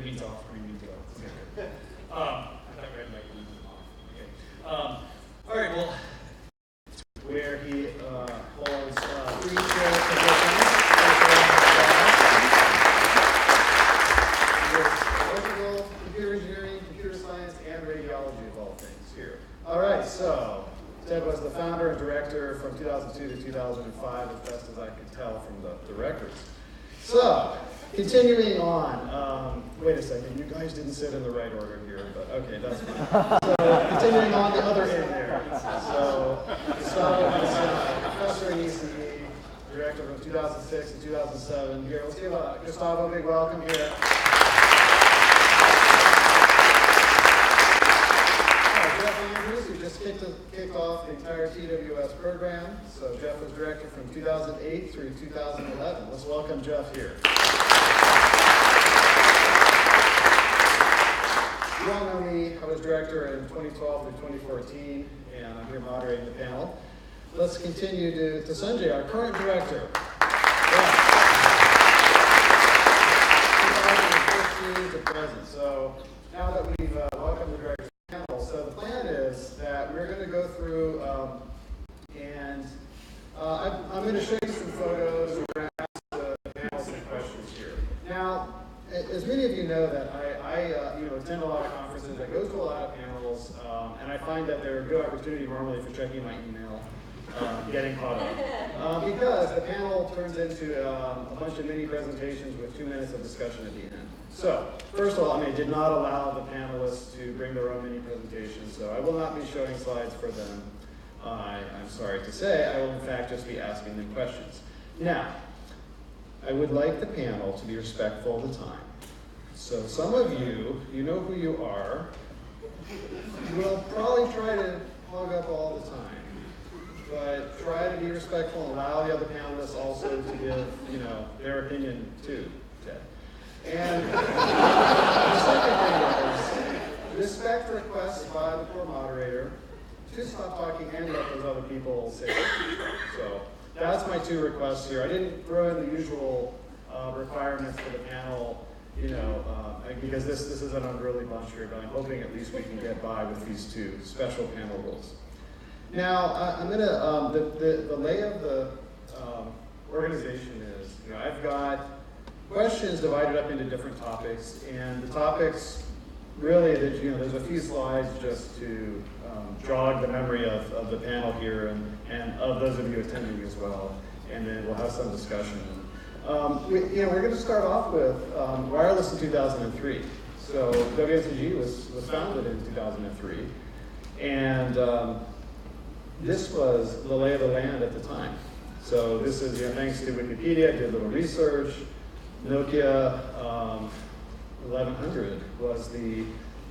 It means off, green means go. Okay. I thought red might be off. Okay. All right, well, where he holds 3 chair positions. Electrical, computer engineering, computer science, and radiology of all things here. All right, so Ted was the founder and director from 2002 to 2005, as best as I could tell from the records. So, continuing on, wait a second, you guys didn't sit in the right order here, but okay, that's fine. So, continuing on the other end there. So, Gustavo was professor in ECE, director from 2006 to 2007. Here, let's give Gustavo a big welcome here. Jeff Andrews, who just kicked off the entire TWS program. So Jeff was director from 2008 through 2011. Let's welcome Jeff here. You all know me. I was director in 2012 through 2014, and I'm here moderating the panel. Let's continue to Sanjay, our current director. Yeah. 2015 to present. So now that we've welcomed the director, so the plan is that we're going to go through and I'm going to show you some photos. We're going to ask the panel some questions here. Now, as many of you know, that I attend a lot of conferences. I go to a lot of panels, and I find that they're a good opportunity normally for checking my email, getting caught up, because the panel turns into a bunch of mini presentations with 2 minutes of discussion at the end. So, first of all, I did not allow the panelists to bring their own mini presentations, so I will not be showing slides for them. I'm sorry to say, I will in fact just be asking them questions. Now, I would like the panel to be respectful of the time. So some of you, you know who you are, will probably try to hog up all the time, but try to be respectful and allow the other panelists also to give, their opinion too, Ted. And the second thing is, respect requests by the poor moderator to stop talking and let those other people say something. So that's my 2 requests here. I didn't throw in the usual requirements for the panel, because this is an unruly bunch here, but I'm hoping at least we can get by with these 2 special panel rules. Now, I'm going to, the lay of the organization is, I've got questions divided up into different topics, and the topics really, there's a few slides just to jog the memory of the panel here and of those of you attending as well, and then we'll have some discussion. We're going to start off with wireless in 2003. So WNCG was founded in 2003, and this was the lay of the land at the time. So this is, thanks to Wikipedia, I did a little research. Nokia 1100 was the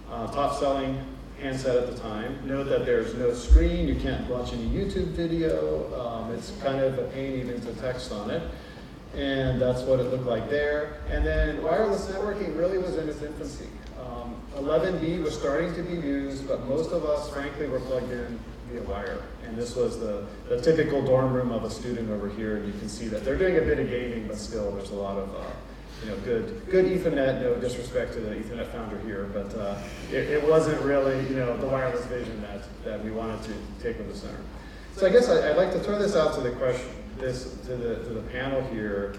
top-selling handset at the time. Note that there's no screen, you can't watch any YouTube video. It's kind of a pain even to text on it. And that's what it looked like there. And then wireless networking really was in its infancy. 11B was starting to be used, but most of us, frankly, were plugged in via wire. And this was the typical dorm room of a student over here, and you can see that they're doing a bit of gaming, but still there's a lot of good Ethernet, no disrespect to the Ethernet founder here, but it wasn't really the wireless vision that we wanted to take with the center. So I guess I'd like to throw this out to the the panel here,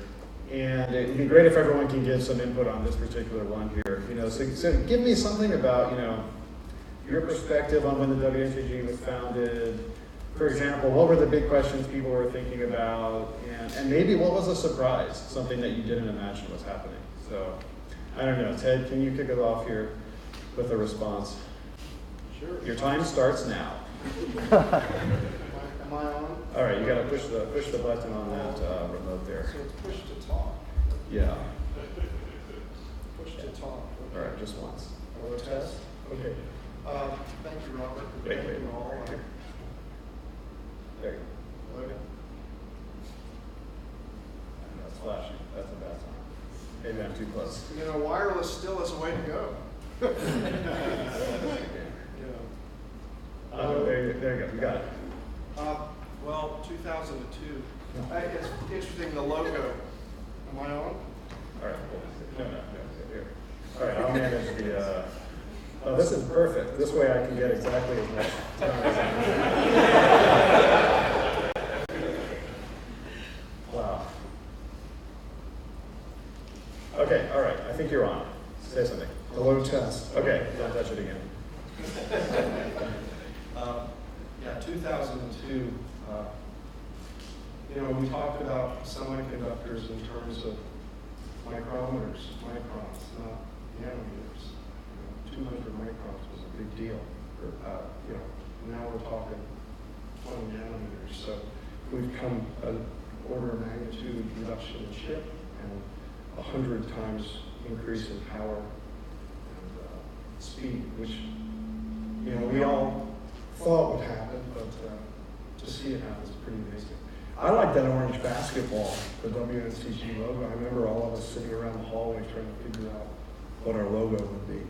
and it'd be great if everyone can give some input on this particular one here. So give me something about your perspective on when the WNCG was founded. For example, what were the big questions people were thinking about, and maybe what was a surprise, something that you didn't imagine was happening. So, I don't know, Ted, can you kick it off here with a response? Sure. Your time starts now. Am I on? All right, you got to push the button on that remote there. So it's push to talk. Yeah. Push to talk. Okay. All right, just once. Hello, test. Okay. Thank you, Robert. Wait. Thank you all. There you go. Okay. That's flashing. That's a bad sign. Maybe I'm too close. Wireless still has a way to go. There you go. You got it. Well, 2002. It's interesting, the logo. Am I on? All right. No. Here. All right. this way I can get exactly as much time as I need. Wow. Okay, all right, I think you're on. Say something. Hello, test. Okay, don't touch it again. Yeah, 2002, we talked about semiconductors in terms of micrometers, microns, not nanometers. 200 microns was a big deal. Now we're talking 20 nanometers. So we've come an order of magnitude reduction in chip and 100 times increase in power and speed, which we all thought would happen, but to see it happen is pretty amazing. I like that orange basketball, the WNCG logo. I remember all of us sitting around the hallway trying to figure out what our logo would be.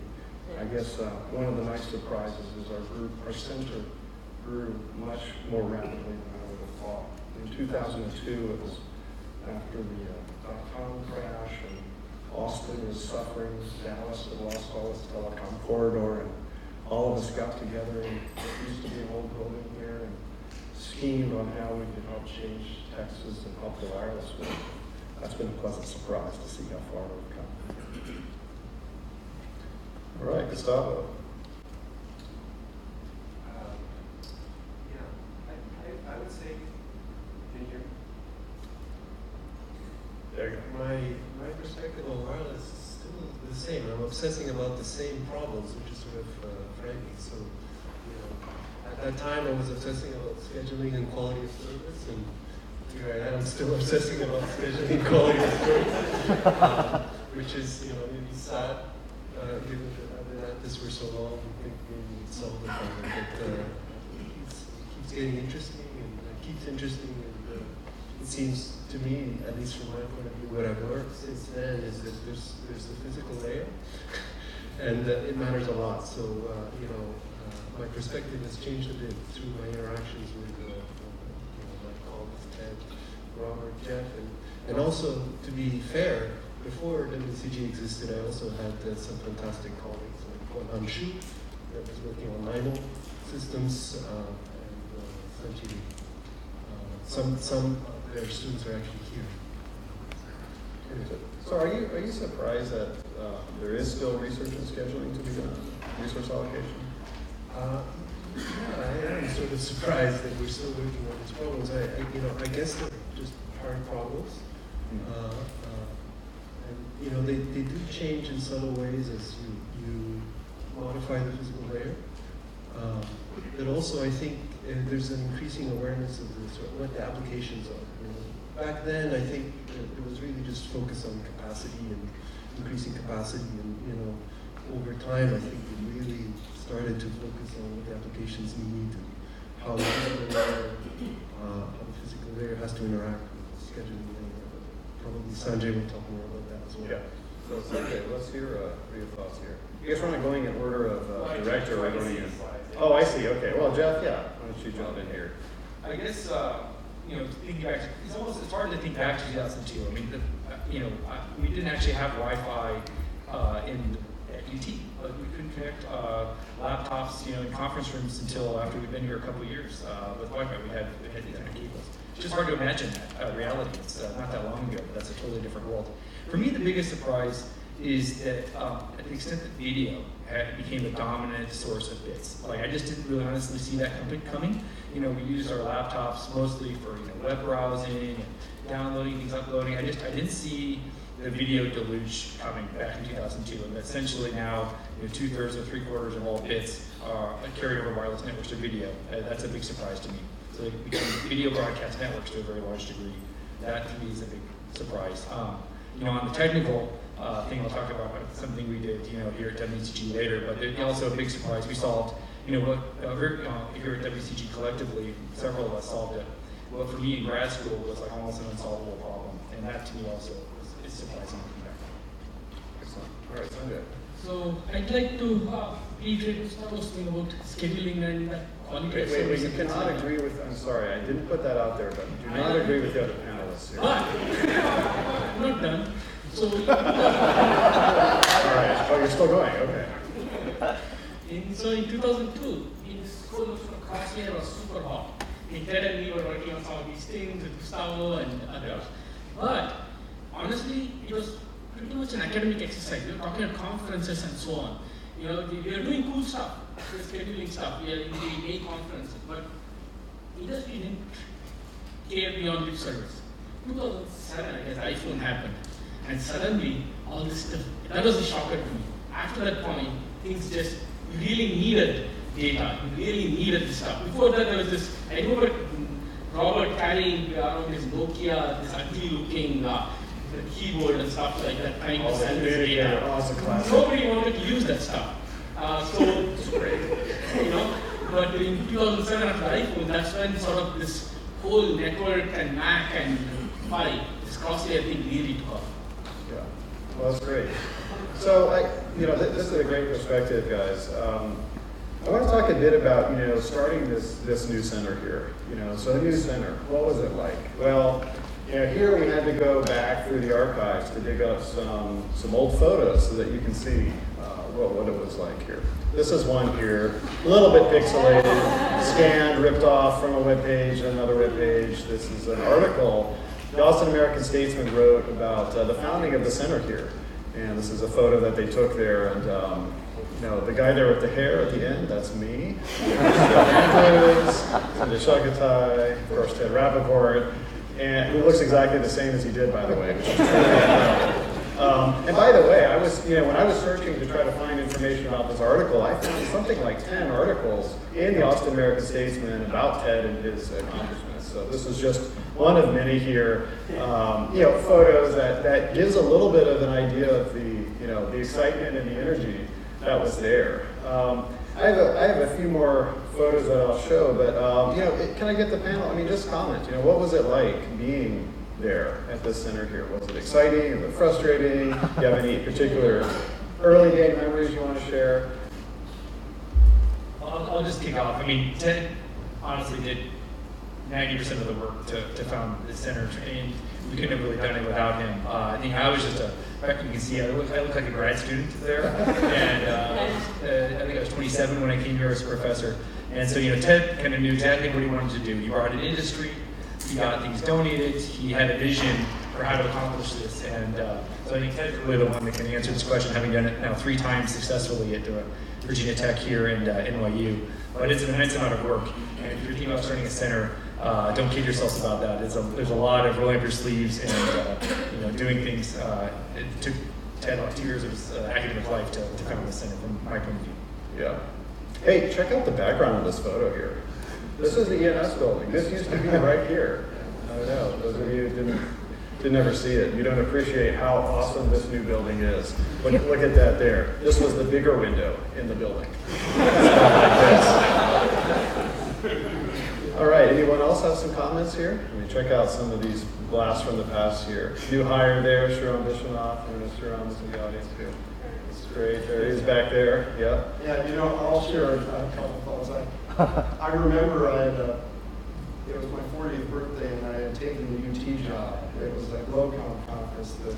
I guess one of the nice surprises is our center grew much more rapidly than I would have thought. In 2002, it was after the dot-com crash, and Austin was suffering, Dallas had lost all its telecom corridor, and all of us got together, and it used to be an old building here, and schemed on how we could help change Texas and help the wireless world. That's been a pleasant surprise to see how far we've come. All right, Gustavo. I would say, can you hear me? There you go. My perspective on wireless is still the same. I'm obsessing about the same problems, which is sort of frightening. So, at that time I was obsessing about scheduling and quality of service, and here I am still obsessing about scheduling and quality of service, which is, maybe sad, given that I've been at this for so long and think maybe it's solved the problem, but it keeps getting interesting, and it keeps interesting, and it seems to me, at least from my point of view, what I've learned since then is that there's the physical layer, and it matters a lot. So, my perspective has changed a bit through my interactions with my colleagues, Ted, Robert, Jeff, and also, to be fair, before WCG existed, I also had some fantastic colleagues like Juan Shu, that was working on NIMO systems, and Sanjay. Some of their students are actually here. So are you surprised that there is still research and scheduling to be done, resource allocation? Yeah, I am sort of surprised that we're still working on these problems. I guess they're just hard problems. And they do change in subtle ways as you modify the physical layer. But also, I think there's an increasing awareness of what the applications are. Back then, I think it was really just focused on capacity and increasing capacity, and over time, I think we really started to focus on what the applications need and how the physical layer has to interact with the scheduling layer. Probably Sanjay will talk more about that as well. Yeah. So Sanjay, let's hear your thoughts here. You guys want to going in order of director or going in? Oh, I see. Okay. Well, Jeff, yeah. Why don't you jump in here? I guess thinking back, it's hard to think back to 2002. I mean, we didn't actually have Wi-Fi at UT. Like we couldn't connect laptops, in conference rooms until after we'd been here a couple of years with Wi-Fi. We had Ethernet cables. It's just hard to imagine that reality. It's not that long ago, but that's a totally different world. For me, the biggest surprise is that at the extent that video became the dominant source of bits. Like I just didn't really honestly see that coming. We used our laptops mostly for web browsing and downloading things, uploading. I didn't see the video deluge coming back in 2002, and essentially now 2/3 or 3/4 of all bits carry over wireless networks to video. That's a big surprise to me. So they become video broadcast networks to a very large degree. That to me is a big surprise. On the technical thing, I'll talk about something we did here at WCG later, but also a big surprise. We solved what here at WCG collectively, several of us solved it. What for me in grad school was like almost an unsolvable problem, and that to me also is surprising. Excellent. All right, Sanjay. So I'd like to reiterate Gustavo's thing about scheduling and quality of Wait, service. you cannot agree with, I'm sorry, I didn't put that out there, but do not agree with the other panelists here. But, I'm not done. So, All right, oh, you're still going, okay. So in 2002, in school, Crosshair was super hot. Ted and me were working on some of these things with Gustavo and others. But honestly, it was pretty much an academic exercise. We were talking at conferences and so on. We were doing cool stuff. We were scheduling stuff. We were in the main conferences. But industry didn't care beyond lip service. 2007, I guess, iPhone happened. And suddenly, all this stuff, that was a shocker to me. After that point, things just, you really needed data. You really needed this stuff. Before that, there was this, I remember Robert carrying around his Nokia, this ugly looking keyboard and stuff like that, trying to send this data. Nobody wanted to use that stuff. So it's great, But in 2007 after iPhone, that's when sort of this whole network and Mac and Pi, this Crosshair thing really took off. Yeah, well, that's great. So, this is a great perspective, guys. I want to talk a bit about, starting this new center here. So the new center, what was it like? Well, here we had to go back through the archives to dig up some old photos so that you can see what it was like here. This is one here, a little bit pixelated, scanned, ripped off from a web page, another web page. This is an article the Austin American Statesman wrote about the founding of the center here. And this is a photo that they took there, and the guy there with the hair at the end, that's me. Sanjay, Shakkottai, of course, Rappaport, and who looks exactly the same as he did, by the way. Which is and by the way, I was, when I was searching to try to find information about this article, I found something like 10 articles in the Austin American Statesman about Ted and his accomplishments. So this is just one of many here, photos that gives a little bit of an idea of the excitement and the energy that was there. I have a few more photos that I'll show, but can I get the panel? Just comment. What was it like being there at this center here? Was it exciting? Was it frustrating? Do you have any particular early day memories you want to share? I'll just kick off. Ted honestly did 90% of the work to found the center, and we couldn't have really done it without him. I think I was just back you can see, I look like a grad student there, and I think I was 27 when I came here as a professor. And so, Ted kind of knew exactly what he wanted to do. He brought in industry, he got things donated, he had a vision for how to accomplish this. And so I think Ted's really the one that can answer this question, having done it now 3 times successfully at Virginia Tech here and NYU. But it's an immense amount of work. And if you're thinking about starting a center, don't kid yourselves about that. There's a lot of rolling up your sleeves and doing things. It took Ted like 2 years of his academic life to found the center from my point of view. Yeah. Hey, check out the background of this photo here. This is the ENS building. This used to be right here. I know, those of you who didn't ever see it, you don't appreciate how awesome this new building is. Look at that there. This was the bigger window in the building. All right, anyone else have some comments here? Let me check out some of these blasts from the past here. New hire there, Sharon Bishanoff, and Mr. Ramos in the audience too. It's great, there he is back there, yeah. Yeah, I'll share a couple thoughts. I remember it was my 40th birthday and I had taken the UT job. It was a GlowCon conference, the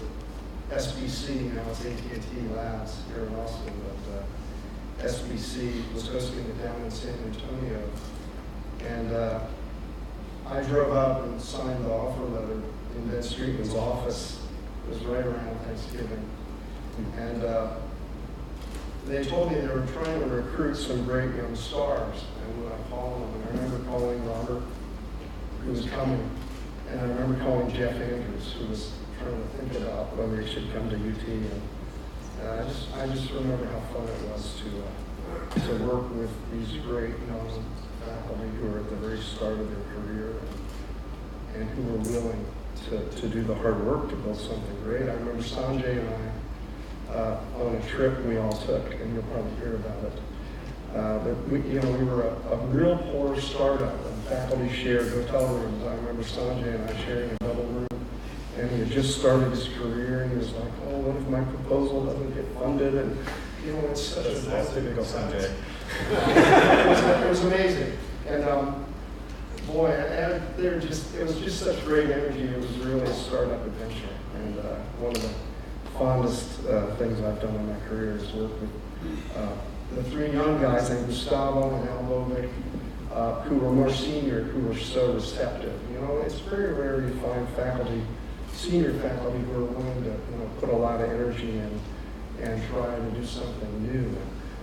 SBC, now it's AT&T Labs here in Austin, but SBC was hosting it down in San Antonio. And I drove up and signed the offer letter in Ben Streetman's office. It was right around Thanksgiving. And they told me they were trying to recruit some great young stars. And when I called them, and I remember calling Robert, who was coming, and I remember calling Jeff Andrews, who was trying to think about whether he should come to UT. And I just remember how fun it was to work with these great young faculty who were at the very start of their career and who were willing to do the hard work to build something great. I remember Sanjay and I on a trip we all took, and you'll probably hear about it. But we were a real poor startup, and faculty shared hotel rooms. I remember Sanjay and I sharing a double room, and he had just started his career, and he was like, "Oh, what if my proposal doesn't get funded?" And it's such That's typical Sanjay. it was amazing, and boy, it was just such great energy. It was really a startup adventure, and one of the fondest things I've done in my career is work with the three young guys, and Gustavo and Albovic, who were more senior, who were so receptive. You know, it's very rare you find faculty, senior faculty, who are willing to put a lot of energy in and try to do something new.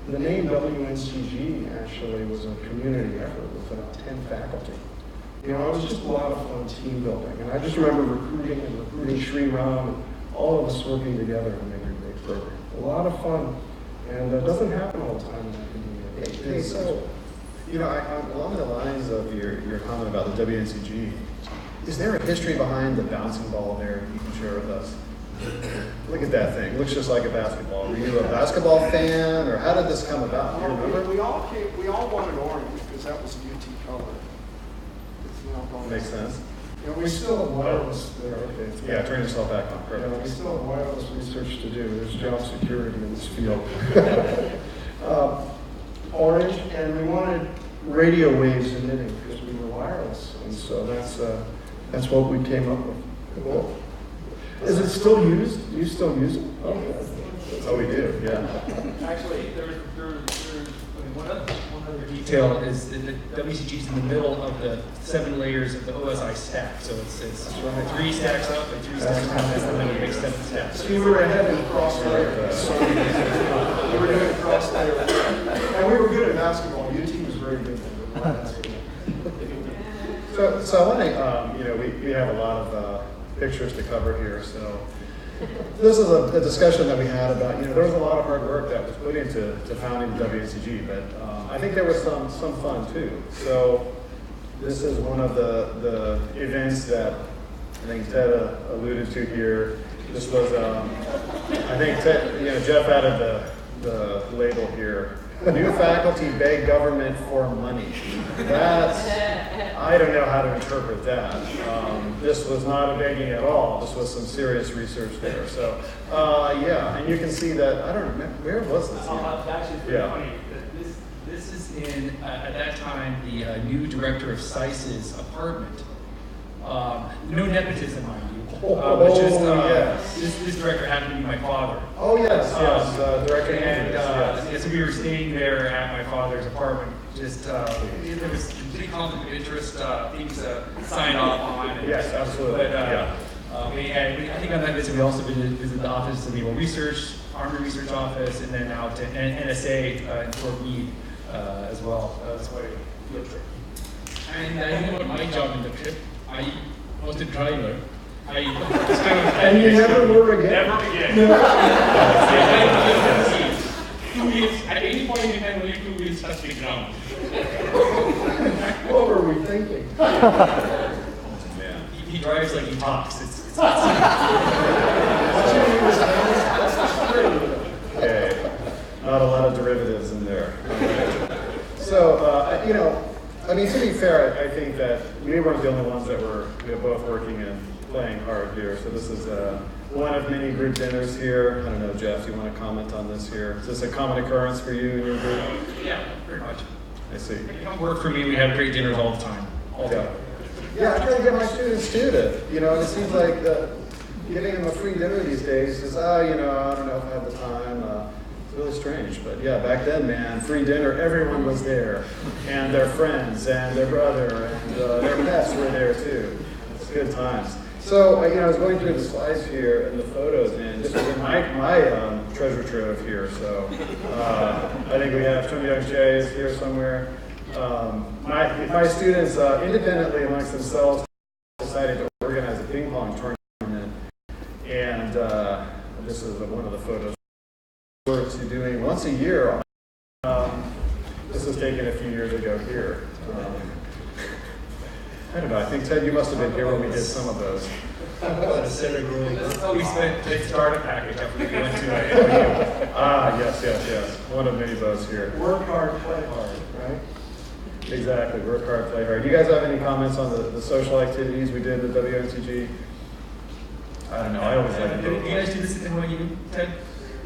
And the name WNCG actually was a community effort with about 10 faculty. You know, it was just a lot of fun team building. And I just remember recruiting Sri Ram, and all of us working together to make a great program. A lot of fun. And it doesn't happen all the time in academia. Hey, so, along the lines of your comment about the WNCG, is there a history behind the bouncing ball there you can share with us? Look at that thing. Looks just like a basketball. Were you a basketball fan, or how did this come about? Do you remember? We all wanted orange because that was the UT color. Makes sense. And we still have wireless there. Okay. Yeah, turn yourself back on. Perfect. We still have wireless research to do. There's job security in this field. Orange, and we wanted radio waves emitting because we were wireless, and so that's what we came up with. Cool. Is it still used? Do you still use it? Oh, we do. Yeah. Actually, one other detail is that the WCG is in the middle of the 7 layers of the OSI stack. So it's 3 stacks up and 3 stacks down, and then we make 7 stacks. So you were ahead in cross layer. We were doing cross layer. And we were good at basketball. UT was very good at basketball. So I want to, we have a lot of pictures to cover here. So this is a discussion that we had about, there was a lot of hard work that was put into founding the WNCG, but I think there was some fun too. So this is one of the events that I think Ted alluded to here. This was, I think Ted, Jeff added the label here. New faculty beg government for money. I don't know how to interpret that. This was not a begging at all. This was some serious research there. So, yeah, and you can see that, I don't remember, where was this? Actually, it's funny. This is in, at that time, the new director of SICE's apartment. No nepotism, mind you. Yes. This director happened to be my father. Oh, yes, Director And Andrews, so we were staying there at my father's apartment. Just there was complete conflict of interest, things to sign off on. And, Yes, absolutely. But I think on that visit we also visited the Office of Naval Research, Army Research Office, and then out to NSA in Fort Meade as well. That was quite a field trip. And I think about my job in the trip, I was the driver. And you never were again? Never again. 2 wheels, at any point in time, only 2 wheels touch the ground. What were we thinking? Man. He drives like he talks. Okay, not a lot of derivatives in there. So, to be fair, I think that we weren't the only ones that were both working and playing hard here. So this is one of many group dinners here. I don't know, Jeff, you want to comment on this here? Is this a common occurrence for you and your group? Yeah, pretty much. I see. If you come work for me, we have great dinners all the time. Yeah, I try to get my students too to, and it seems like giving them a free dinner these days is, I don't know if I have the time. It's really strange, but yeah, back then, man, free dinner, everyone was there, and their friends, and their brother, and their pets were there too. It's good times. So, I was going through the slides here and the photos, and this is my treasure trove here. So, I think we have Chung Young Jae here somewhere. My students, independently amongst themselves, decided to organize a ping pong tournament, and this is one of the photos we're doing once a year. This was taken a few years ago here. I don't know, I think Ted, you must have been here when we did some of those. This is how we spent the startup package after we went to Yes. One of many boats here. Work hard, play hard, right? Exactly, work hard, play hard. Do you guys have any comments on the social activities we did at WNCG? I don't know, I always like to Do you guys do this at NYU, Ted?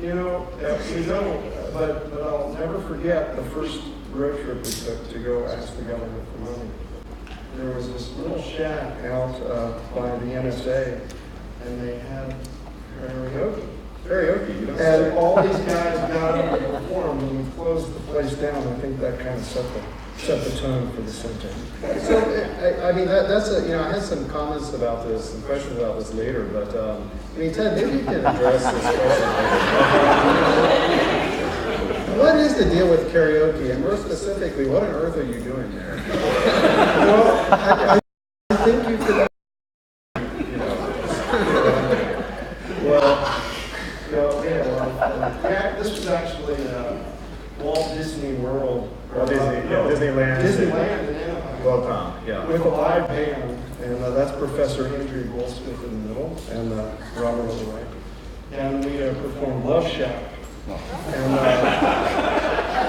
We don't, but I'll never forget the first road trip we took to go ask the government for money. There was this little shack out by the NSA, and they had karaoke. Karaoke, you don't And say. all these guys got up and performed, and we closed the place down. I think that kind of set the tone for the center. So, I mean, that's a, I had some comments about this and questions about this later, but, I mean, Ted, maybe you can address this question later. What is the deal with karaoke, and more specifically, what on earth are you doing there? Well, I think you could. This was actually Walt Disney World. Disneyland. Disneyland in Anaheim. Welcome, yeah. With a live band, and that's Professor Andrew Goldsmith in the middle, and Robert on the right. And we performed Love Shack. And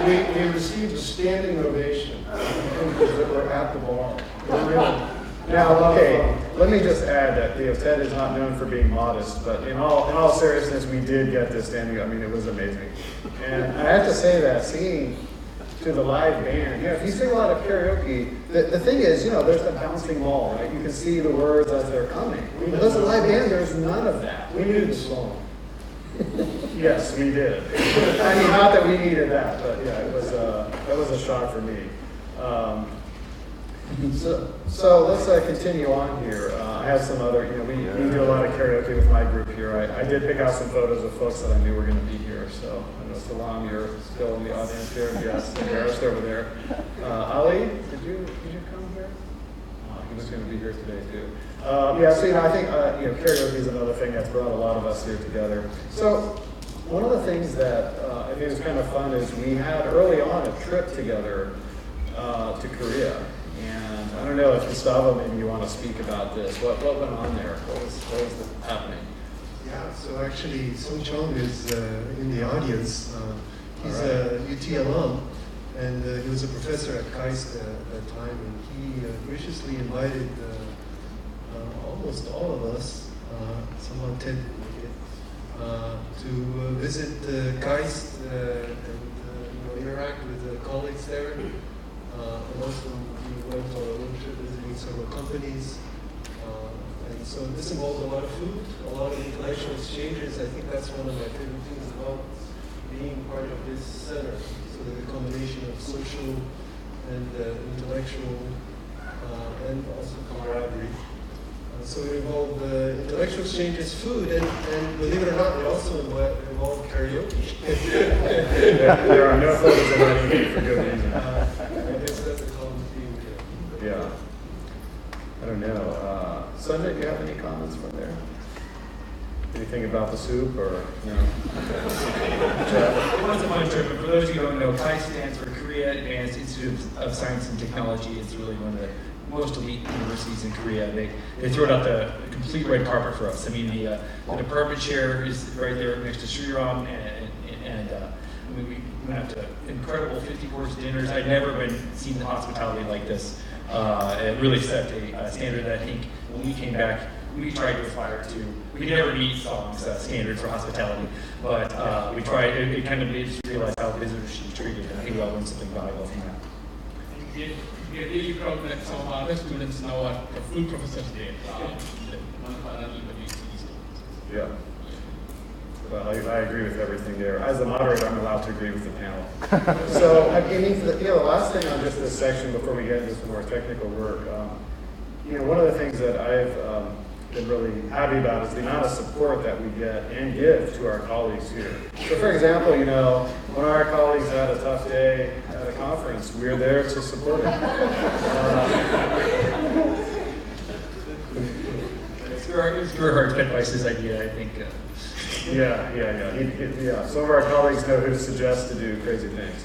we received a standing ovation because that were at the bar. Now, okay, let me just add that Ted is not known for being modest, but in all seriousness, we did get this standing. I mean, it was amazing. And I have to say that singing to the live band, if you sing a lot of karaoke, the thing is, there's the bouncing ball, right? You can see the words as they're coming. But as a live band, there's none of that. We knew the song. Yes, we did. I mean, not that we needed that, but yeah, that was a shock for me. So let's continue on here. I have some other, we do a lot of karaoke with my group here. I did pick out some photos of folks that I knew were going to be here. So I know Salam, you're still in the audience here. Yes, embarrassed over there. Ali, did you come here? He was going to be here today too. So I think karaoke is another thing that's brought a lot of us here together. So one of the things that I think is kind of fun is we had early on a trip together to Korea. And I don't know if Gustavo, maybe you want to speak about this. What went on there? What was happening? Yeah, so actually, Song Chong is in the audience. He's a UT alum, and he was a professor at KAIST at that time, and he graciously invited almost all of us, somehow Ted didn't make it, to visit KAIST and interact with the colleagues there. And also we went on a little trip visiting several companies. And so this involved a lot of food, a lot of intellectual exchanges. I think that's one of my favorite things about being part of this center. So the combination of social and intellectual and also camaraderie. So it involved intellectual exchanges, food, and believe it or not, it also involved karaoke. There are no photos of any for good reason. I guess that's a common theme here. Yeah. I don't know. Sanjay, do you have any comments from there? Anything about the soup or no? It was a fun trip, but for those of you who don't know, KAI stands for Korea Advanced Institute of Science and Technology. It's really one of the most elite universities in Korea. They threw out the complete red carpet for us. I mean, the department chair is right there next to Sriram, and we went out to incredible 50-course dinners. I'd never seen hospitality like this. It really set a standard that I think when we came back, we tried to aspire to. We never meet songs standards for hospitality, but we tried. It kind of made us realize how visitors should be treated, and I think we all learned something valuable from that. We are really proud that some of our other students now are the full professors there. One of our other universities. Yeah. Well, I agree with everything there. As the moderator, I'm allowed to agree with the panel. So, I mean, the last thing on just this section before we get into some more technical work, one of the things that I've been really happy about is the amount of support that we get and give to our colleagues here. So, for example, when our colleagues had a tough day at a conference, we're there to support them. Gerhard Petweiss's idea, I think. Yeah. Some of our colleagues know who to suggest to do crazy things.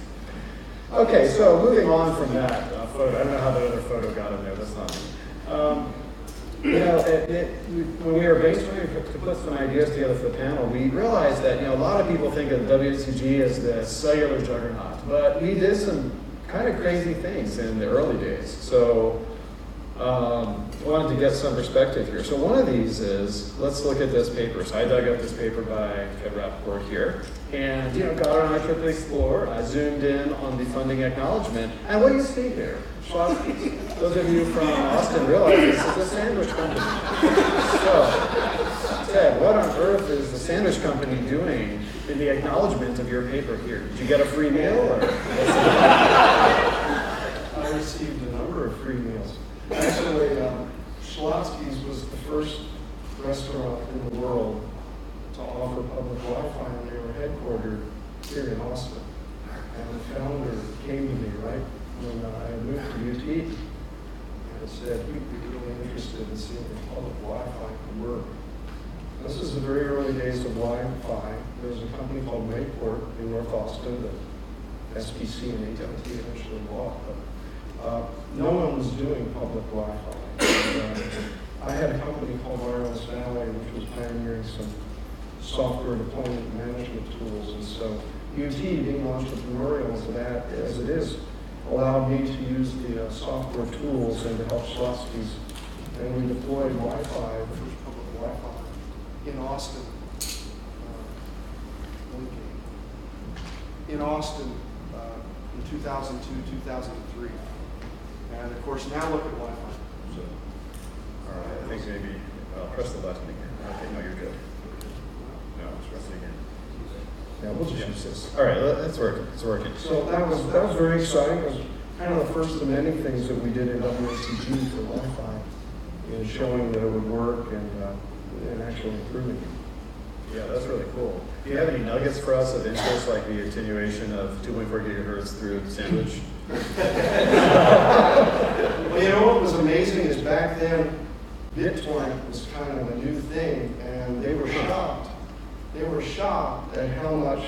Okay, so moving on from that photo, I don't know how that other photo got in there. That's not me. When we were brainstorming to put some ideas together for the panel, we realized that a lot of people think of WNCG as the cellular juggernaut, but we did some kind of crazy things in the early days. So wanted to get some perspective here. So one of these is, let's look at this paper. So I dug up this paper by Rappaport here, and got on our trip to explore. I zoomed in on the funding acknowledgement, and what do you see here? Those of you from Austin realize this is a sandwich company. So, Ted, what on earth is the sandwich company doing in the acknowledgement of your paper here? Did you get a free meal? Or I received a number of free meals. Actually, Shakkottai was the first restaurant in the world to offer public Wi-Fi, and they were headquartered here in Austin. And the founder came to me right when I moved to UT and said, we'd be really interested in seeing if public Wi-Fi could work. This is the very early days of Wi-Fi. There was a company called Rappaport in North Austin that SPC and AT&T eventually bought. But no one was doing public Wi-Fi. And, I had a company called Wireless Valley, which was pioneering some software deployment management tools. And so UT, being entrepreneurial as that as it is, allowed me to use the software tools and to help Shakkottai. And we deployed Wi-Fi, the first public Wi-Fi, in Austin. In 2002, 2003. And of course, now look at Wi-Fi. So, all right, I think maybe press the button again. Okay, no, you're good. No, just press it again. Yeah, we'll just use this. All right, that's working. It's working. So that was very exciting. It was kind of the first of many things that we did in WNCG for Wi-Fi, and showing that it would work and actually improving it. Yeah, that's really cool. Do you have any nuggets for us of interest, like the attenuation of 2.4 gigahertz through sandwich? Well, you know what was amazing is back then, BitTorrent was kind of a new thing, and they were shocked. They were shocked at how much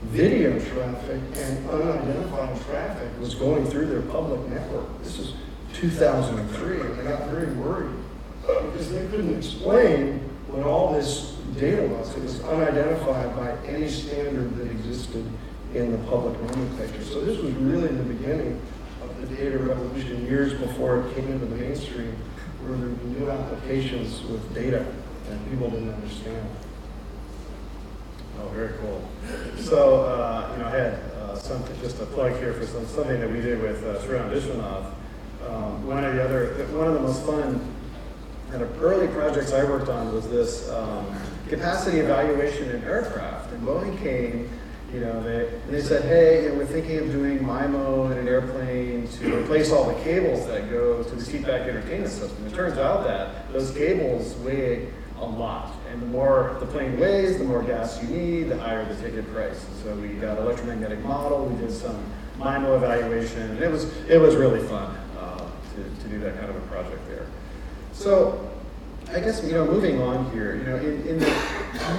video traffic and unidentified traffic was going through their public network. This is 2003, and they got very worried because they couldn't explain what all this data was. It was unidentified by any standard that existed in the public nomenclature. So this was really the beginning of the data revolution, years before it came into the mainstream, where there were new applications with data that people didn't understand. Oh, very cool. So, I had something, just a plug here for something that we did with Shriram Vishwanath. One of the most fun kind of early projects I worked on was this capacity evaluation in aircraft. And Boeing came, they said, hey, we're thinking of doing MIMO in an airplane to replace all the cables that go to the seatback entertainment system. It turns out that those cables weigh a lot. And the more the plane weighs, the more gas you need, the higher the ticket price. And so we got an electromagnetic model, we did some MIMO evaluation, and it was really fun to do that kind of a project there. So I guess, moving on here, in the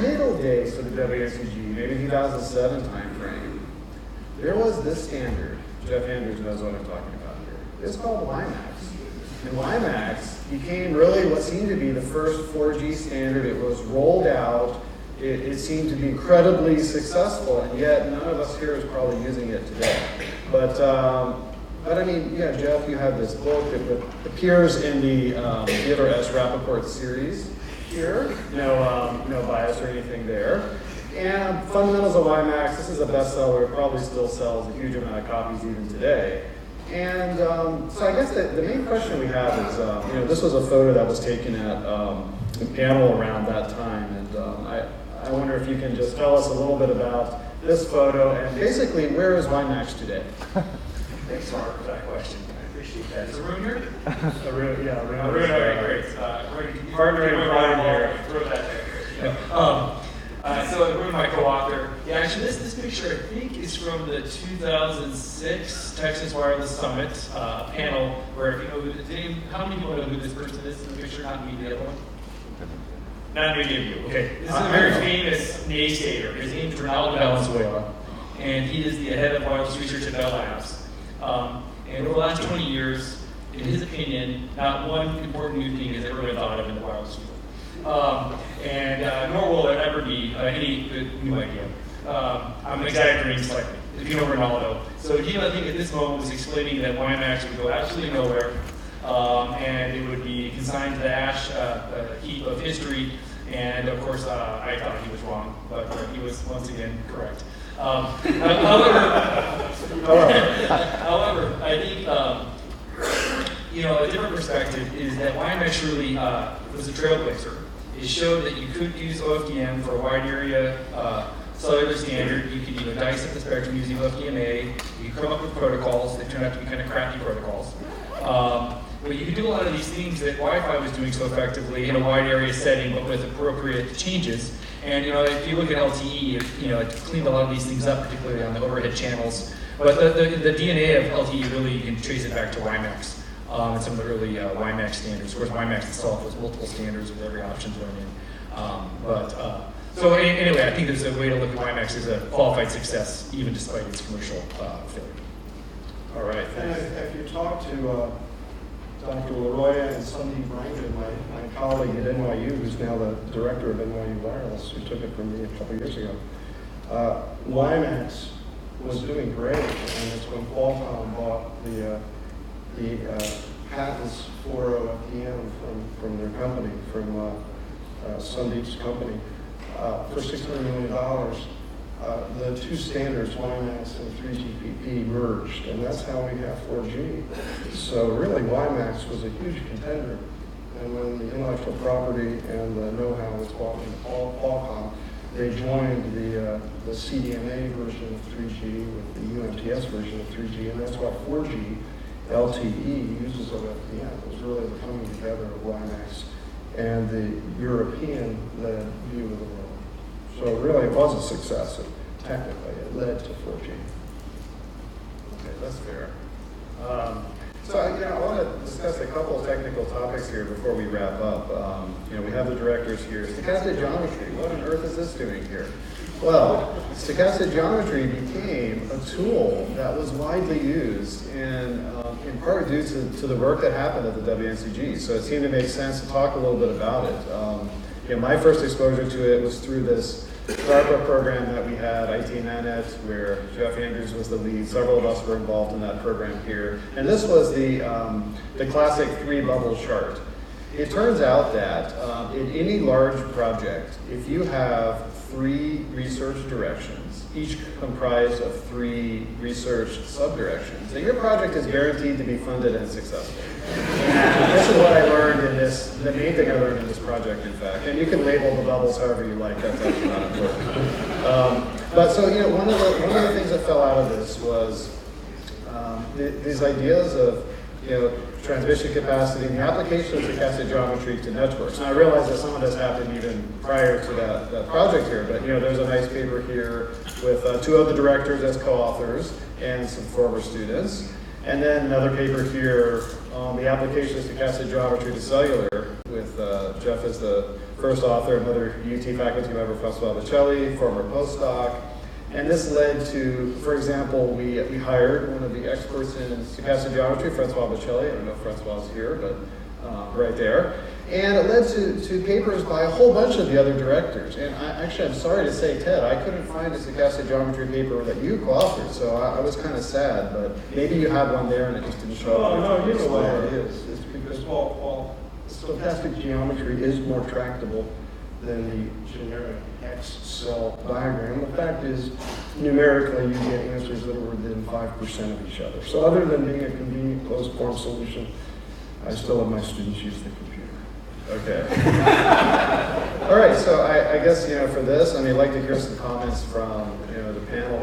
middle days of the WNCG, maybe 2007 timeframe, there was this standard. Jeff Andrews knows what I'm talking about here. It's called WiMAX. And WiMAX became really what seemed to be the first 4G standard. It was rolled out. It seemed to be incredibly successful, and yet none of us here is probably using it today. But I mean, Jeff, you have this book that appears in the Theodore S. Rappaport series here. No bias or anything there. And Fundamentals of WiMAX, this is a bestseller. It probably still sells a huge amount of copies even today. And so I guess the main question we have is, this was a photo that was taken at the panel around that time. And I wonder if you can just tell us a little bit about this photo and basically where is WiMAX today? Thanks, Mark, for that question. I appreciate that. Is a room here? A room, yeah. A room, all right, great. Partnering Brian here. Throw that there. So I wrote my co-author. Yeah, actually, this picture I think is from the 2006 Texas Wireless Summit panel, where if you know how many people know who this person is in the picture? Not me, the other one. Not many of you. Okay, this is a very famous naysayer. His name is Ronaldo Valenzuela, and he is the head of wireless research at Bell Labs. And over the last 20 years, in his opinion, not one important new thing has ever been thought of in the wireless field. Nor will there ever be any new idea. I'm exaggerating slightly, if you know Ronaldo. So he, I think at this moment, was explaining that WiMAX would go absolutely nowhere, and it would be consigned to the ash heap of history. And of course, I thought he was wrong, but he was once again correct. However, I think a different perspective is that WiMAX really was a trailblazer. it showed that you could use OFDM for a wide area cellular standard. You could dissect the spectrum using OFDMA. You could come up with protocols that turned out to be kind of crappy protocols. But you could do a lot of these things that Wi-Fi was doing so effectively in a wide area setting, but with appropriate changes. And if you look at LTE, it cleaned a lot of these things up, particularly on the overhead channels. But the DNA of LTE really, you can trace it back to WiMAX and some of the early WiMAX standards. Of course, WiMAX itself was multiple standards with every option thrown in. So anyway, I think there's a way to look at WiMAX as a qualified success, even despite its commercial failure. All right, And thanks. if you talk to Dr. Leroy and Sanjay, my colleague at NYU, who's now the director of NYU Wireless, who took it from me a couple years ago, WiMAX was doing great, and it's when Qualcomm bought the patents for OFDM from their company, from Sandeep's company, for $600 million. The two standards, WiMAX and 3GPP, merged, and that's how we have 4G. So really, WiMAX was a huge contender. And when the intellectual property and the know-how was bought into Qualcomm, they joined the CDMA version of 3G with the UMTS version of 3G, and that's why 4G LTE uses OFDM. It was really the coming together of WiMAX and the European-led view of the world. So really, it was a success. Technically, it led to 4G. Okay, that's fair. So I want to discuss a couple of technical topics here before we wrap up. We have the directors here. Stochastic geometry, what on earth is this doing here? Well, stochastic geometry became a tool that was widely used in part due to the work that happened at the WNCG. So it seemed to make sense to talk a little bit about it. My first exposure to it was through this DARPA program that we had, IT Manet, where Jeff Andrews was the lead. Several of us were involved in that program here. And this was the classic three-bubble chart. It turns out that in any large project, if you have 3 research directions, each comprised of 3 research subdirections, then your project is guaranteed to be funded and successful. And this is what I learned in this, the main thing I learned in this project, in fact. And you can label the bubbles however you like, that's actually not important. But so, one of the things that fell out of this was these ideas of, transmission capacity and the application of stochastic geometry to networks. And I realize that some of this happened even prior to that project here, but there's a nice paper here with 2 of the directors as co-authors and some former students. And then another paper here on the application of stochastic geometry to cellular with Jeff as the first author, another UT faculty member, Francois Bocelli, former postdoc. And this led to, for example, we hired one of the experts in stochastic geometry, Francois Bocelli. I don't know if Francois is here, but right there. And it led to papers by a whole bunch of the other directors. And I'm sorry to say, Ted, I couldn't find a stochastic geometry paper that you co-authored, so I was kind of sad, but maybe you had one there and it just didn't show up. No, you know why it is. It's because, well, stochastic geometry is more tractable than the generic X cell diagram. The fact is, numerically, you get answers that are within 5% of each other. So other than being a convenient closed form solution, I still have my students use the computer. Okay. All right, so I guess, for this, I'd like to hear some comments from, the panel.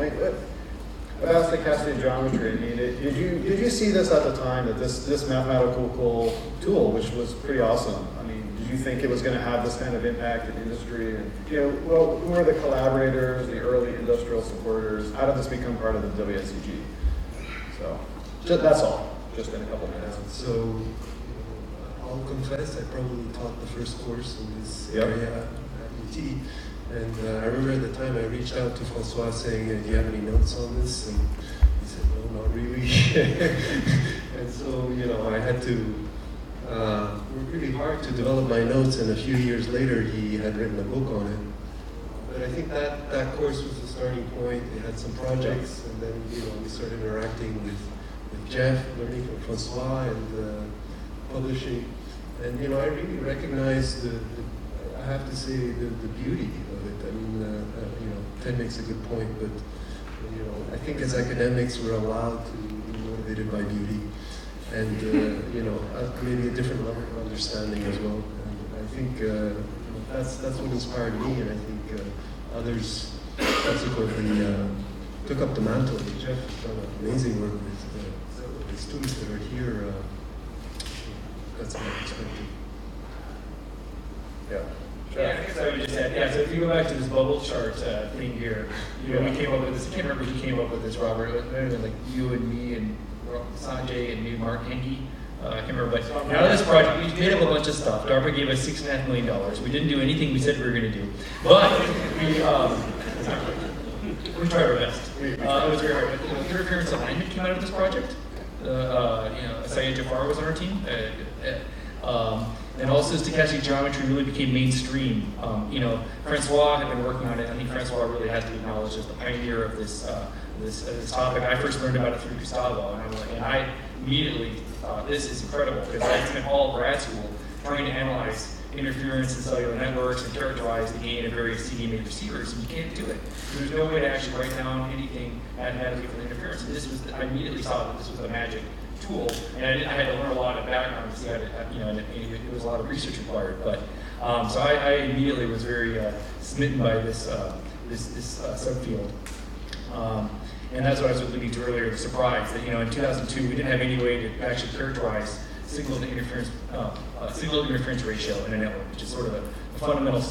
About stochastic geometry, did you see this at the time, that this mathematical tool, which was pretty awesome? Did you think it was going to have this kind of impact in industry? And, who were the collaborators, the early industrial supporters? How did this become part of the WNCG? So, that's all, just in a couple minutes. So, I'll confess, I probably taught the first course in this area at UT. And I remember at the time I reached out to Francois saying, do you have any notes on this? And he said, no, not really. And so, I had to work really hard to develop my notes, and a few years later he had written a book on it. But I think that course was the starting point. They had some projects, and then we started interacting with Jeff, learning from Francois, and publishing. And I really recognized I have to say the beauty of it. Ted makes a good point, but I think as academics we're allowed to be motivated by beauty, and maybe a different level of understanding as well. And I think that's what inspired me, and I think others subsequently took up the mantle. Jeff has done amazing work with the students that are here. That's my perspective. Yeah. Yeah, I guess I would just add, yeah, so if you go back to this bubble chart thing here, you know, we came up with this, I can't remember who came up with this, Robert, it might have been like you and me and Sanjay and maybe Mark Henke, I can't remember, but out of this project, we made up a bunch of stuff. DARPA gave us $6.5 million. We didn't do anything we said we were going to do, but we tried our best. It was very hard. But, interference alignment came out of this project. Syed Jafar was on our team. And also stochastic geometry really became mainstream. Francois had been working on it. I think Francois really has to be acknowledged as the pioneer of this topic. I first learned about it through Gustavo, and I immediately thought, this is incredible, because I spent all of grad school trying to analyze interference in cellular networks and characterize the gain of various CDMA receivers, and you can't do it. There's no way to actually write down anything mathematically for the interference. And I immediately saw that this was a magic tool, and I had to learn a lot of background to see how to, and it was a lot of research required. But so I immediately was very smitten by this subfield. And that's what I was alluding to earlier, the surprise that in 2002 we didn't have any way to actually characterize signal to interference ratio in a network, which is sort of a fundamental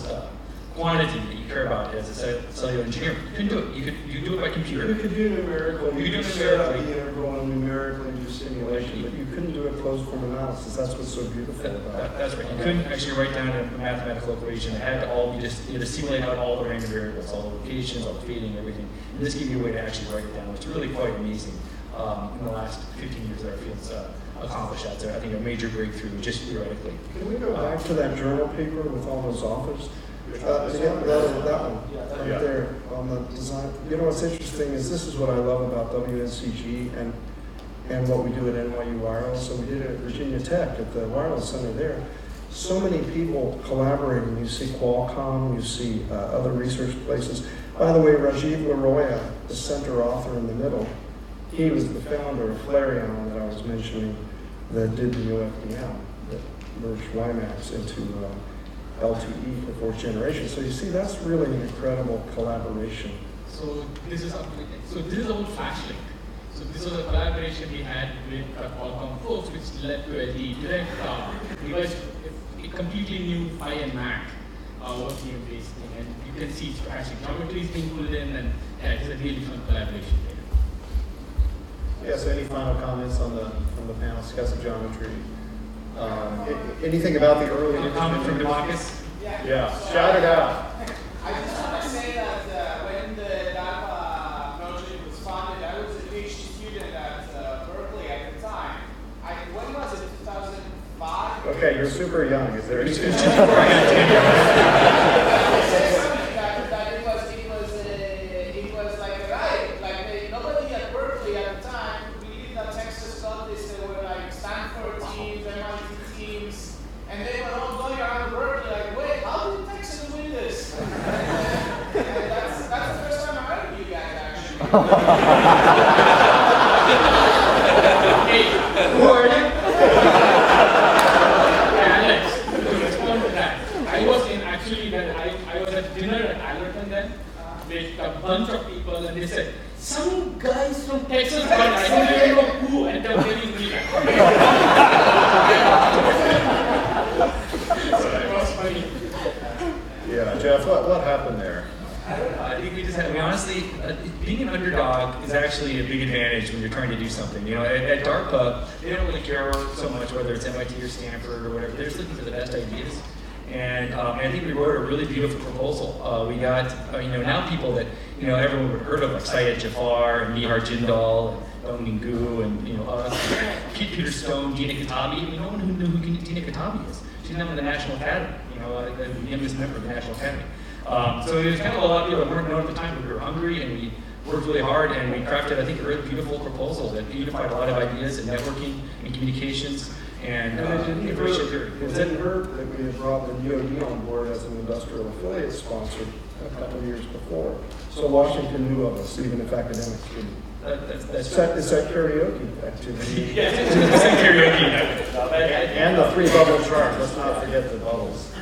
quantity that you care about as a cellular engineer. You couldn't do it. You could do it by computer. You could do numerical. You could do set up numerically. the integral and numerically do simulation, but you couldn't do a closed form analysis. That's what's so beautiful about it. That's right. You couldn't actually write down a mathematical equation. It had to all be just, you had to simulate out all the random variables, all the locations, all the fading, everything. And this gave you a way to actually write it down, which is really quite amazing. In the last 15 years that our field's accomplished that. So I think a major breakthrough, just theoretically. Can we go back to that journal paper with all those authors? That one, right there on the design. What's interesting is this is what I love about WNCG and what we do at NYU Wireless. So we did it at Virginia Tech at the Wireless Center there. So many people collaborating. You see Qualcomm, you see other research places. By the way, Rajiv Laroya, the center author in the middle, he was the founder of Flareon that I was mentioning that did the new FDM, that merged WiMAX into LTE for fourth generation. So you see, that's really an incredible collaboration. So this is about FlashLink. So this was a collaboration we had with Qualcomm folks, which led to a direct device, a completely new Phi and Mac working in this thing. And you can see actually geometry is being pulled in, and it's a really fun collaboration there. Yeah, so any final comments from the panel? Stochastic geometry. Anything about the early Comment from Demarcus? Yeah, shout it out. I just want to say that when the DARPA project was founded, I was a PhD student at Berkeley at the time. When was it, 2005? Okay, you're super young. Is there any? It was like a riot. Like nobody at Berkeley at the time believed that Texas got this. There were like Stanford teams, MIT teams, and they were all going around Berkeley like, wait, how did Texas win this? And that's the first time I heard of you guys actually. Hey, who are you? Alex, to respond to that, I was at dinner at Allerton then with a bunch of people, and they said, some guys from Texas, but I don't even know who, and they're telling me that. So that was funny. Yeah, Jeff, what happened there? I think we honestly, being an underdog is actually a big advantage when you're trying to do something. At DARPA, they don't really care so much whether it's MIT or Stanford or whatever. They're just looking for the best ideas. And I think we wrote a really beautiful proposal. We got, now people that, everyone would have heard of, like Syed Jafar and Nihar Jindal, and Dongmin Gu, and, us, Peter Stone, Dina Katabi. No one who knew who Dina Katabi is. She's now in the National Academy, the youngest member of the National Academy. So it was kind of a lot of people that weren't known at the time, but we were hungry and we worked really hard, and we crafted, I think, a really beautiful proposal that unified a lot of ideas in networking and communications and information theory. It didn't hurt that we had brought the DoD on board as an industrial affiliate sponsor a couple of years before. So Washington knew of us, even if academics didn't. That's It's that karaoke activity. Yeah, it's a karaoke. And the 3 bubble chart. Let's not forget the bubbles.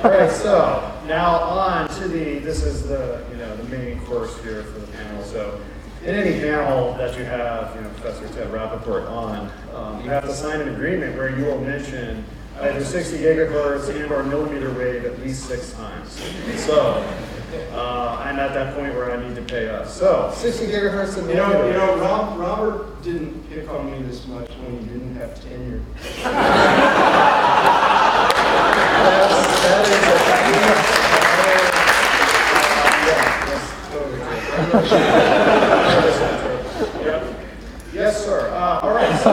All right, so now on to this is the, the main course here for the panel. So in any panel that you have, Professor Ted Rappaport on, you have to sign an agreement where you will mention either 60 gigahertz and or millimeter wave at least 6 times. So I'm at that point where I need to pay up. So 60 gigahertz and millimeter wave. Robert didn't pick on me this much when he didn't have tenure. Yes, sir. All right. So,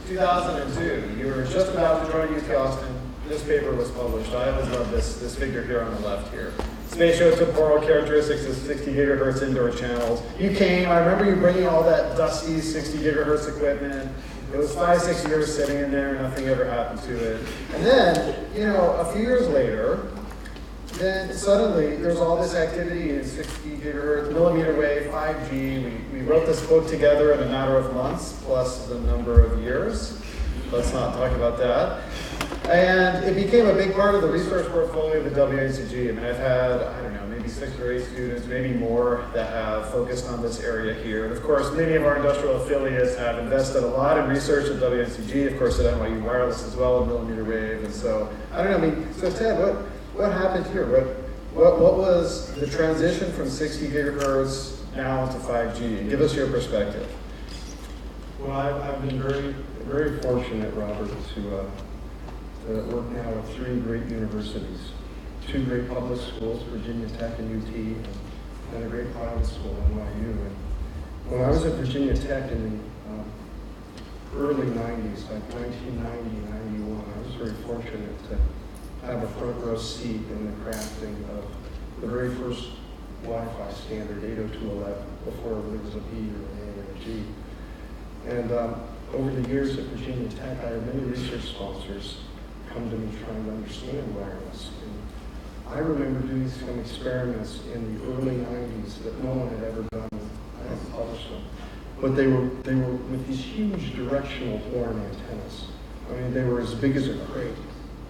2002. You were just about to join UT Austin. This paper was published. I always love this figure here on the left here. Spatiotemporal characteristics of 60 gigahertz indoor channels. You came. I remember you bringing all that dusty 60 gigahertz equipment. It was 5-6 years sitting in there. Nothing ever happened to it. And then, a few years later, then suddenly there's all this activity in 60 gigahertz, millimeter wave, 5G. We wrote this book together in a matter of months, plus the number of years. Let's not talk about that. And it became a big part of the research portfolio of the WNCG. I mean, I've had, I don't know, maybe 6 or 8 students, maybe more, that have focused on this area here. And of course, many of our industrial affiliates have invested a lot in research at WNCG, of course at NYU Wireless as well, in millimeter wave. And so, I don't know, so Ted, what happened here? What was the transition from 60 gigahertz now to 5G? Give us your perspective. Well, I've been very, very fortunate, Robert, to work now at 3 great universities, 2 great public schools, Virginia Tech and UT, and a great private school, NYU. And when I was at Virginia Tech in the early 90s, like 1990, 91, I was very fortunate to have a front row seat in the crafting of the very first Wi-Fi standard, 802.11, before there was a B or an A or a G. And over the years at Virginia Tech, I had many research sponsors come to me trying to understand wireless. And I remember doing some experiments in the early 90s that no one had ever done. I haven't published them. But they were with these huge directional horn antennas. I mean, they were as big as a crate.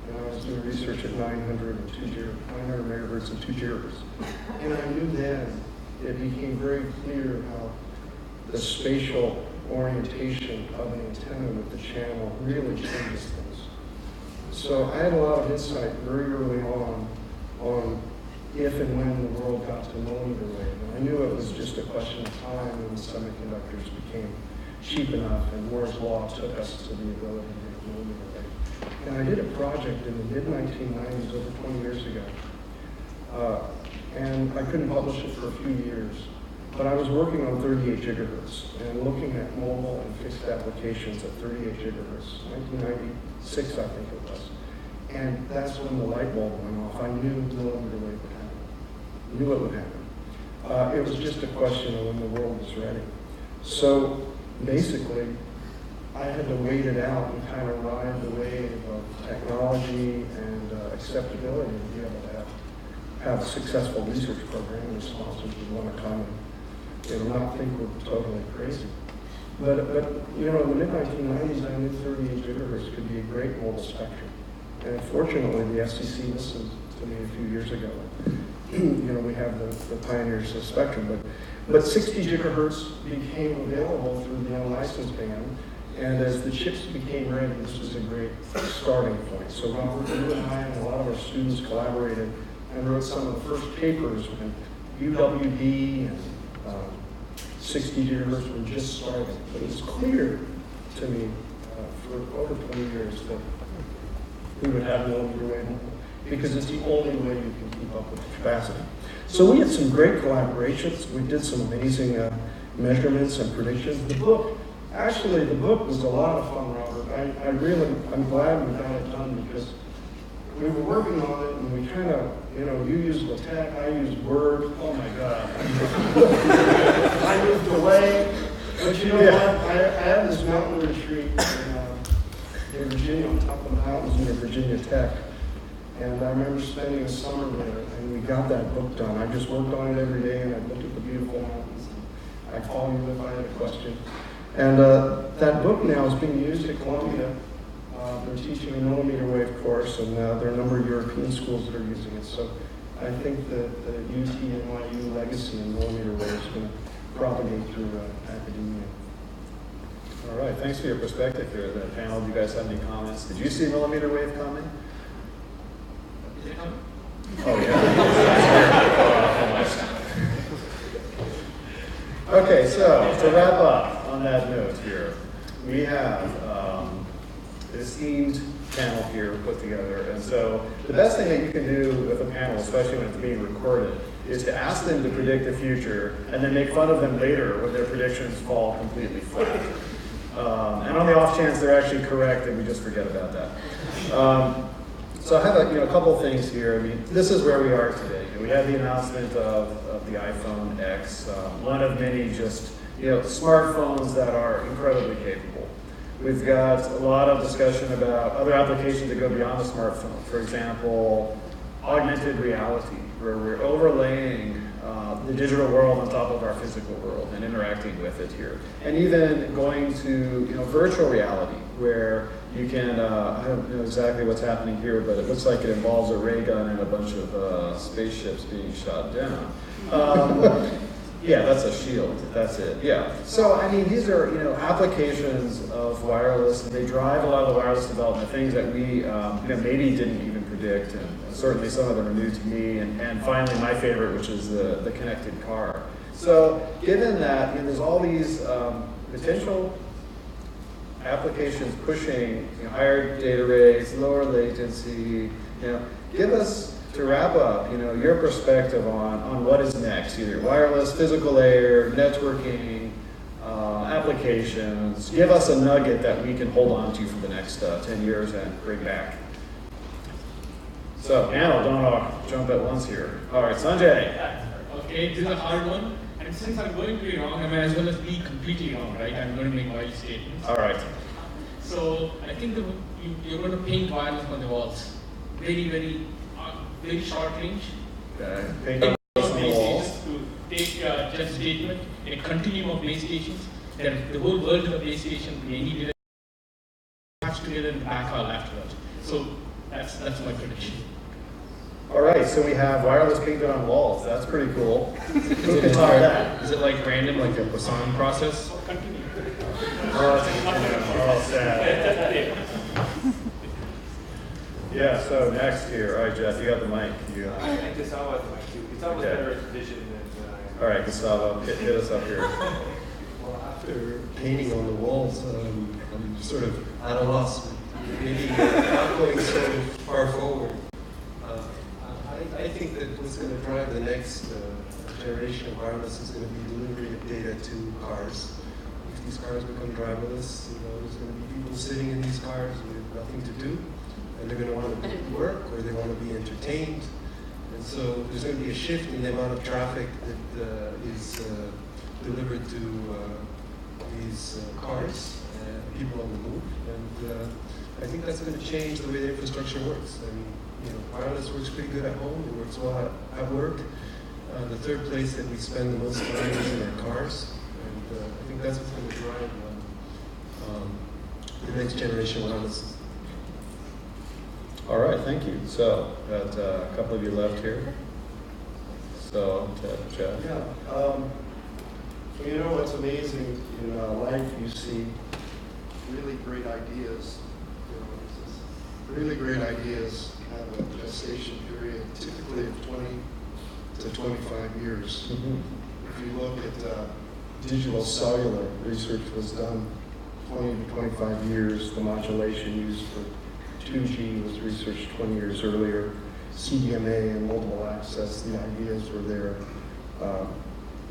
And I was doing research at 900 megahertz and 2 gigahertz. And I knew then it became very clear how the spatial orientation of an antenna with the channel really changes things. So I had a lot of insight very early on if and when the world got to millimeter wave. And I knew it was just a question of time when the semiconductors became cheap enough and Moore's law took us to the ability to make millimeter wave. And I did a project in the mid-1990s, over 20 years ago. And I couldn't publish it for a few years. But I was working on 38 gigahertz and looking at mobile and fixed applications at 38 gigahertz, 1996 I think it was. And that's when the light bulb went off. I knew millimeter wave would happen. Knew it would happen. It was just a question of when the world was ready. So basically, I had to wait it out and kind of ride the wave of technology and acceptability and be able to have a successful research program and sponsors would want to come and not think we're totally crazy. But in the mid-1990s, I knew 38 gigahertz could be a great mobile spectrum. And fortunately, the FCC listened to me a few years ago. We have the pioneers of spectrum, but 60 gigahertz became available through the unlicensed band. And as the chips became ready, this was a great starting point. So Robert, you and I and a lot of our students collaborated and wrote some of the first papers when UWB and 60 gigahertz were just starting. But it was clear to me for over 20 years that we would have millimeter wave because it's the only way you can keep up with the capacity. So we had some great collaborations. We did some amazing measurements and predictions. The book was a lot of fun, Robert. I'm glad we got it done because we were working on it and we kind of, you used LaTeX, I used Word. Oh my God. I moved away. But you know what? I had this mountain retreat in Virginia, on top of the mountains near Virginia Tech. And I remember spending a summer there and we got that book done. I just worked on it every day and I looked at the beautiful mountains. I'd call you if I had a question. And that book now is being used at Columbia They're teaching a millimeter wave course, and there are a number of European schools that are using it. So I think that the UT NYU legacy in millimeter wave is going to propagate through academia. All right, thanks for your perspective here, the panel. Do you guys have any comments? Did you see millimeter wave coming? Is it coming? Oh, yeah. Okay, so to wrap up on that note here, we have this themed panel here put together. And so the best thing that you can do with a panel, especially when it's being recorded, is to ask them to predict the future and then make fun of them later when their predictions fall completely flat. And on the off chance they're actually correct and we just forget about that. So I have a couple things here. I mean, this is where we are today. We have the announcement of the iPhone X, one of many just smartphones that are incredibly capable. We've got a lot of discussion about other applications that go beyond the smartphone. For example, augmented reality, where we're overlaying the digital world on top of our physical world and interacting with it here. And even going to virtual reality, where you can, I don't know exactly what's happening here, but it looks like it involves a ray gun and a bunch of spaceships being shot down. Yeah, that's a shield. That's it. Yeah. So I mean, these are applications of wireless, and they drive a lot of the wireless development. Things that we maybe didn't even predict, and certainly some of them are new to me. And finally, my favorite, which is the connected car. So given that there's all these potential applications pushing higher data rates, lower latency, give us, to wrap up, your perspective on what is next, either wireless, physical layer, networking, applications. Give us a nugget that we can hold on to for the next 10 years and bring back. So, panel, don't all jump at once here. All right, Sanjay. Okay, this is a hard one. And since I'm going to be wrong, I may as well as be completely wrong, right? I'm going to make wild statements. All right. So, I think you're going to paint wireless on the walls. Very, very short range. Okay. Paint on the walls. To take Jeff's statement, in a continuum of base stations, then the whole world of a base station, any data patched together in the backhaul afterwards. So that's my prediction. All right, so we have wireless painted on walls. That's pretty cool. Who can top that? Is it like random, like a Poisson process? Continue. Oh, sad. Yeah, so next here. All right, Jeff, you got the mic. And Gustavo has the mic too. Gustavo's Okay. better at vision than I am. All right, Gustavo, hit us up here. Well, after painting on the walls, I'm sort of at a loss. Maybe not going so far forward. I think that what's going to drive the next generation of wireless is going to be delivery of data to cars. If these cars become driverless, there's going to be people sitting in these cars with nothing to do, and they're going to want to work or they want to be entertained. And so there's going to be a shift in the amount of traffic that is delivered to these cars and people on the move. And I think that's going to change the way the infrastructure works. I mean, wireless works pretty good at home. It works well at work. The third place that we spend the most time is in our cars. And I think that's what's going to drive the next generation wireless. All right, thank you. So, got a couple of you left here. So, Jeff. Yeah. What's amazing in life, you see really great ideas. Really great ideas have a gestation period typically of 20 to 25 years. Mm-hmm. If you look at digital cellular, research was done 20 to 25 years. The modulation used for 2G was researched 20 years earlier. CDMA and mobile access, the ideas were there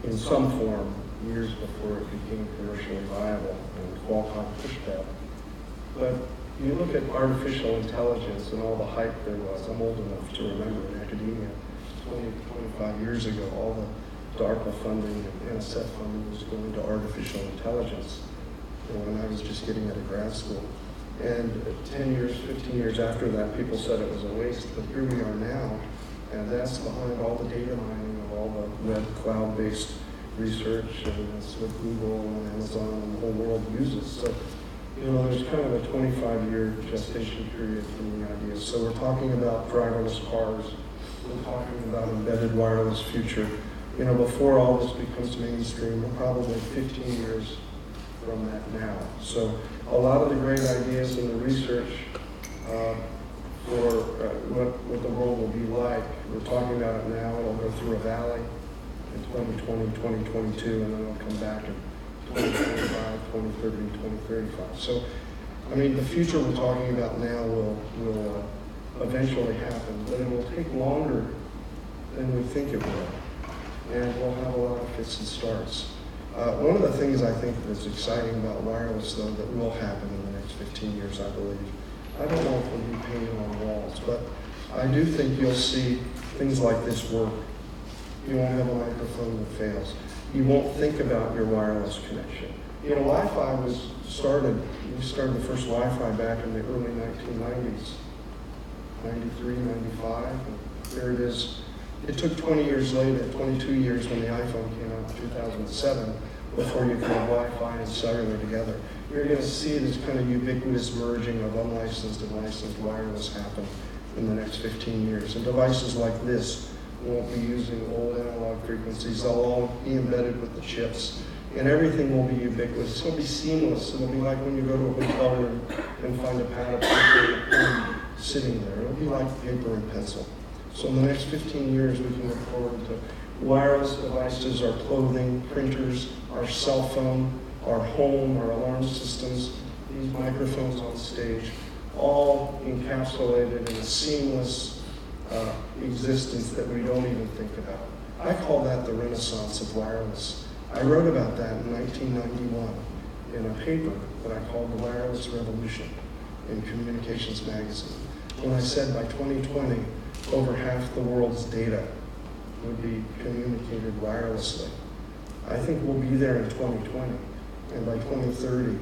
in some form years before it became commercially viable, and Qualcomm pushed that. But you look at artificial intelligence and all the hype there was. I'm old enough to remember in academia, 20 to 25 years ago, all the DARPA funding and NSF funding was going to artificial intelligence when I was just getting out of grad school. And 10 years, 15 years after that, people said it was a waste, but here we are now, and that's behind all the data mining of all the web cloud-based research, and that's what Google and Amazon and the whole world uses. So You know, there's kind of a 25-year gestation period from the idea. So we're talking about driverless cars. We're talking about embedded wireless future. You know, before all this becomes mainstream, we're probably 15 years from that now. So a lot of the great ideas in the research for what the world will be like, we're talking about it now. It'll go through a valley in 2020, 2022, and then it'll come back in 2025, 2030, 2035. So, I mean, the future we're talking about now will eventually happen, but it will take longer than we think it will. And we'll have a lot of fits and starts. One of the things I think that's exciting about wireless, though, that will happen in the next 15 years, I believe, I don't know if it'll be painted on walls, but I do think you'll see things like this work. You won't have a microphone that fails. You won't think about your wireless connection. You know, Wi-Fi we started the first Wi-Fi back in the early 1990s, 93, 95, and there it is. It took 20 years later, 22 years when the iPhone came out in 2007, before you could have Wi-Fi and cellular together. You're going to see this kind of ubiquitous merging of unlicensed and licensed wireless happen in the next 15 years. And devices like this won't be using old analog frequencies. They'll all be embedded with the chips. And everything will be ubiquitous. It'll be seamless. It'll be like when you go to a hotel room and find a pad of paper and a pen sitting there. It'll be like paper and pencil. So in the next 15 years, we can look forward to wireless devices, our clothing, printers, our cell phone, our home, our alarm systems, these microphones on stage, all encapsulated in a seamless existence that we don't even think about. I call that the renaissance of wireless. I wrote about that in 1991 in a paper that I called The Wireless Revolution in Communications Magazine, when I said by 2020, over half the world's data would be communicated wirelessly. I think we'll be there in 2020, and by 2030,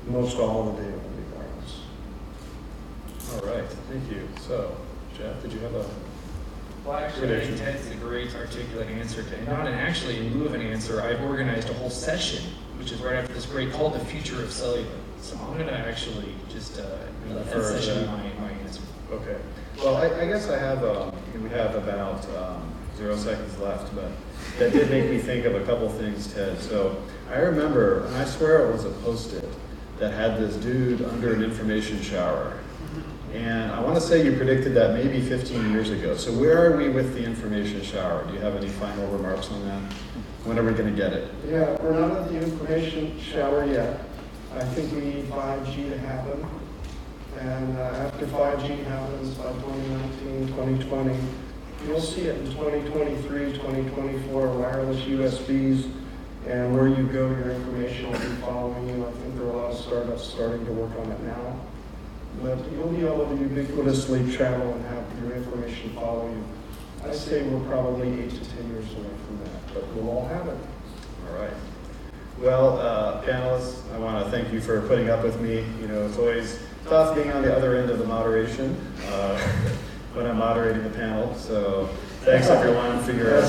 most all the data will be wireless. All right, thank you. So, Jeff, did you have a Well, actually, I think Ted's a great articulate answer to, and actually, in lieu of an answer, I've organized a whole session, which is right after this break, called The Future of Cellular. So I'm going to actually just let that session be my answer. Okay. Well, I guess I have, we have about 0 seconds left, but that did make me think of a couple things, Ted. So I remember, and I swear it was a Post-it, that had this dude under an information shower. And I want to say you predicted that maybe 15 years ago. So where are we with the information shower? Do you have any final remarks on that? When are we going to get it? Yeah, we're not at the information shower yet. I think we need 5G to happen. And after 5G happens by 2019, 2020, you'll see it in 2023, 2024, wireless USBs, and where you go, your information will be following you. I think there are a lot of startups starting to work on it now. But you'll be able to ubiquitously travel and have your information follow you. I say we're probably 8 to 10 years away from that, but we'll all have it. All right. Well, panelists, I want to thank you for putting up with me. You know, it's always tough being on the other end of the moderation when I'm moderating the panel. So thanks everyone for your